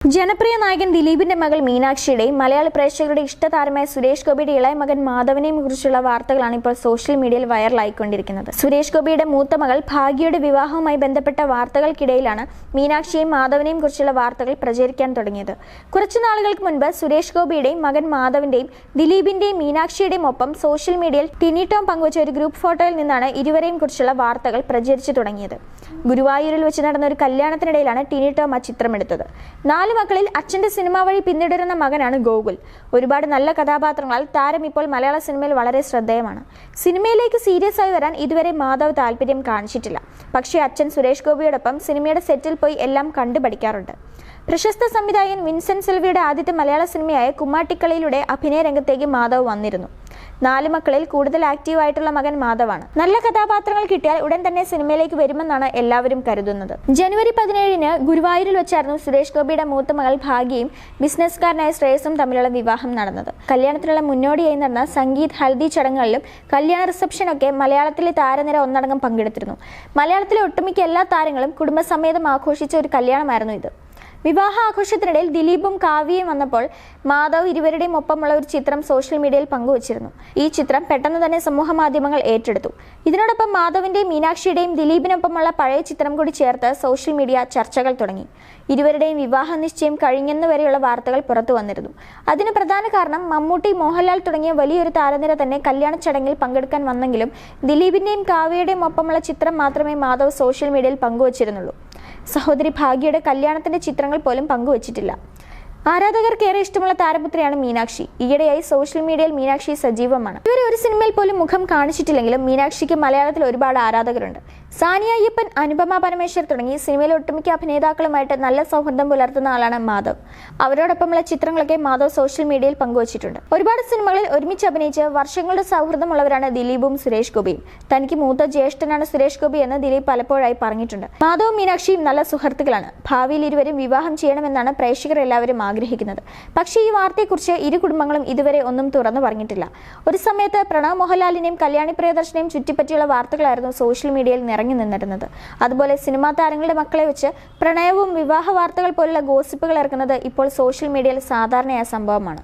ജനപ്രിയ നായകൻ ദിലീപിന്റെ മകൾ മീനാക്ഷിയുടെയും മലയാളി പ്രേക്ഷകരുടെ ഇഷ്ടതാരമായ സുരേഷ് ഗോപിയുടെ ഇളയ മകൻ മാധവനെയും കുറിച്ചുള്ള വാർത്തകളാണ് ഇപ്പോൾ സോഷ്യൽ മീഡിയയിൽ വൈറലായിക്കൊണ്ടിരിക്കുന്നത്. സുരേഷ് ഗോപിയുടെ മൂത്ത മകൾ ഭാഗ്യയുടെ വിവാഹവുമായി ബന്ധപ്പെട്ട വാർത്തകൾക്കിടയിലാണ് മീനാക്ഷിയെയും മാധവനെയും കുറിച്ചുള്ള വാർത്തകൾ പ്രചരിക്കാൻ തുടങ്ങിയത്. കുറച്ചു നാളുകൾക്ക് മുൻപ് സുരേഷ് ഗോപിയുടെയും മകൻ മാധവന്റെയും ദിലീപിന്റെയും മീനാക്ഷിയുടെയും ഒപ്പം സോഷ്യൽ മീഡിയയിൽ ടിനി ടോം പങ്കുവച്ച ഒരു ഗ്രൂപ്പ് ഫോട്ടോയിൽ നിന്നാണ് ഇരുവരെയും കുറിച്ചുള്ള വാർത്തകൾ പ്രചരിച്ചു തുടങ്ങിയത്. ഗുരുവായൂരിൽ വെച്ച് നടന്ന ഒരു കല്യാണത്തിനിടയിലാണ് ടിനി ടോം ആ ചിത്രമെടുത്തത്. മക്കളിൽ അച്ഛന്റെ സിനിമ വഴി പിന്തുടരുന്ന മകനാണ് ഗോകുൽ. ഒരുപാട് നല്ല കഥാപാത്രങ്ങളാൽ താരം ഇപ്പോൾ മലയാള സിനിമയിൽ വളരെ ശ്രദ്ധേയമാണ്. സിനിമയിലേക്ക് സീരിയസ് ആയി വരാൻ ഇതുവരെ മാധവ് താല്പര്യം കാണിച്ചിട്ടില്ല. പക്ഷേ അച്ഛൻ സുരേഷ് ഗോപിയോടൊപ്പം സിനിമയുടെ സെറ്റിൽ പോയി എല്ലാം കണ്ടുപഠിക്കാറുണ്ട്. പ്രശസ്ത സംവിധായകൻ വിൻസെന്റ് സിൽവയുടെ ആദ്യത്തെ മലയാള സിനിമയായ കുമ്മാട്ടിക്കളിയിലൂടെ അഭിനയ രംഗത്തേക്ക് മാധവ് വന്നിരുന്നു. 4 മക്കളിൽ കൂടുതൽ ആക്റ്റീവായിട്ടുള്ള മകൻ മാധവാണ്. നല്ല കഥാപാത്രങ്ങൾ കിട്ടിയാൽ ഉടൻ തന്നെ സിനിമയിലേക്ക് വരുമെന്നാണ് എല്ലാവരും കരുതുന്നത്. ജനുവരി 17-ന് ഗുരുവായൂരിൽ വെച്ചായിരുന്നു സുരേഷ് ഗോപിയുടെ മൂത്ത മകൾ ഭാഗ്യയും ബിസിനസ്സുകാരനായ ശ്രേയസും തമ്മിലുള്ള വിവാഹം നടന്നത്. കല്യാണത്തിനുള്ള മുന്നോടിയായി നടന്ന സംഗീത്, ഹൽദി ചടങ്ങുകളിലും കല്യാണ റിസപ്ഷനൊക്കെ മലയാളത്തിലെ താരനിര ഒന്നടങ്കം പങ്കെടുത്തിരുന്നു. മലയാളത്തിലെ ഒട്ടുമിക്ക എല്ലാ താരങ്ങളും കുടുംബസമേതം ആഘോഷിച്ച ഒരു കല്യാണമായിരുന്നു ഇത്. വിവാഹ ആഘോഷത്തിനിടയിൽ ദിലീപും കാവ്യയും വന്നപ്പോൾ മാധവ് ഇരുവരുടെയും ഒപ്പമുള്ള ഒരു ചിത്രം സോഷ്യൽ മീഡിയയിൽ പങ്കുവച്ചിരുന്നു. ഈ ചിത്രം പെട്ടെന്ന് തന്നെ സമൂഹ മാധ്യമങ്ങൾ ഏറ്റെടുത്തു. ഇതിനോടൊപ്പം മാധവിന്റെയും മീനാക്ഷിയുടെയും ദിലീപിനൊപ്പമുള്ള പഴയ ചിത്രം കൂടി ചേർത്ത് സോഷ്യൽ മീഡിയ ചർച്ചകൾ തുടങ്ങി. ഇരുവരുടെയും വിവാഹ നിശ്ചയം കഴിഞ്ഞെന്നുവരെയുള്ള വാർത്തകൾ പുറത്തു വന്നിരുന്നു. അതിന് പ്രധാന കാരണം മമ്മൂട്ടി, മോഹൻലാൽ തുടങ്ങിയ വലിയൊരു താരനിര തന്നെ കല്യാണ ചടങ്ങിൽ പങ്കെടുക്കാൻ വന്നെങ്കിലും ദിലീപിന്റെയും കാവ്യയുടെയും ഒപ്പമുള്ള ചിത്രം മാത്രമേ മാധവ് സോഷ്യൽ മീഡിയയിൽ പങ്കുവച്ചിരുന്നുള്ളൂ. സഹോദരി ഭാഗ്യയുടെ കല്യാണത്തിന്റെ ചിത്രങ്ങൾ പോലും പങ്കുവച്ചിട്ടില്ല. ആരാധകർക്ക് ഏറെ ഇഷ്ടമുള്ള താരപുത്രിയാണ് മീനാക്ഷി. ഈയിടെയായി സോഷ്യൽ മീഡിയയിൽ മീനാക്ഷി സജീവമാണ്. ഇവരെ ഒരു സിനിമയിൽ പോലും മുഖം കാണിച്ചിട്ടില്ലെങ്കിലും മീനാക്ഷിക്ക് മലയാളത്തിൽ ഒരുപാട് ആരാധകരുണ്ട്. സാനിയ അയ്യപ്പൻ, അനുപമ പരമേശ്വർ തുടങ്ങി സിനിമയിലെ ഒട്ടുമിക്ക അഭിനേതാക്കളുമായിട്ട് നല്ല സൗഹൃദം പുലർത്തുന്ന ആളാണ് മാധവ്. അവരോടൊപ്പമുള്ള ചിത്രങ്ങളൊക്കെ മാധവ് സോഷ്യൽ മീഡിയയിൽ പങ്കുവച്ചിട്ടുണ്ട്. ഒരുപാട് സിനിമകളിൽ ഒരുമിച്ച് അഭിനയിച്ച് വർഷങ്ങളുടെ സൗഹൃദമുള്ളവരാണ് ദിലീപും സുരേഷ് ഗോപിയും. തനിക്ക് മൂത്ത ജ്യേഷ്ഠനാണ് സുരേഷ് ഗോപി എന്ന് ദിലീപ് പലപ്പോഴായി പറഞ്ഞിട്ടുണ്ട്. മാധവും മീനാക്ഷിയും നല്ല സുഹൃത്തുക്കളാണ്. ഭാവിയിൽ ഇരുവരും വിവാഹം ചെയ്യണമെന്നാണ് പ്രേക്ഷകർ എല്ലാവരും ആഗ്രഹിക്കുന്നത്. പക്ഷേ ഈ വാർത്തയെക്കുറിച്ച് ഇരു കുടുംബങ്ങളും ഇതുവരെ ഒന്നും തുറന്നു പറഞ്ഞിട്ടില്ല. ഒരു സമയത്ത് പ്രണവ് മോഹൻലാലിനെയും കല്യാണി പ്രിയദർശനെയും ചുറ്റിപ്പറ്റിയുള്ള വാർത്തകളായിരുന്നു സോഷ്യൽ മീഡിയയിൽ നിറഞ്ഞു നിന്നിരുന്നത്. അതുപോലെ സിനിമാ താരങ്ങളുടെ മക്കളെ വെച്ച് പ്രണയവും വിവാഹ വാർത്തകൾ പോലുള്ള ഗോസിപ്പുകൾ ഇറക്കുന്നത് ഇപ്പോൾ സോഷ്യൽ മീഡിയയിൽ സാധാരണയായ സംഭവമാണ്.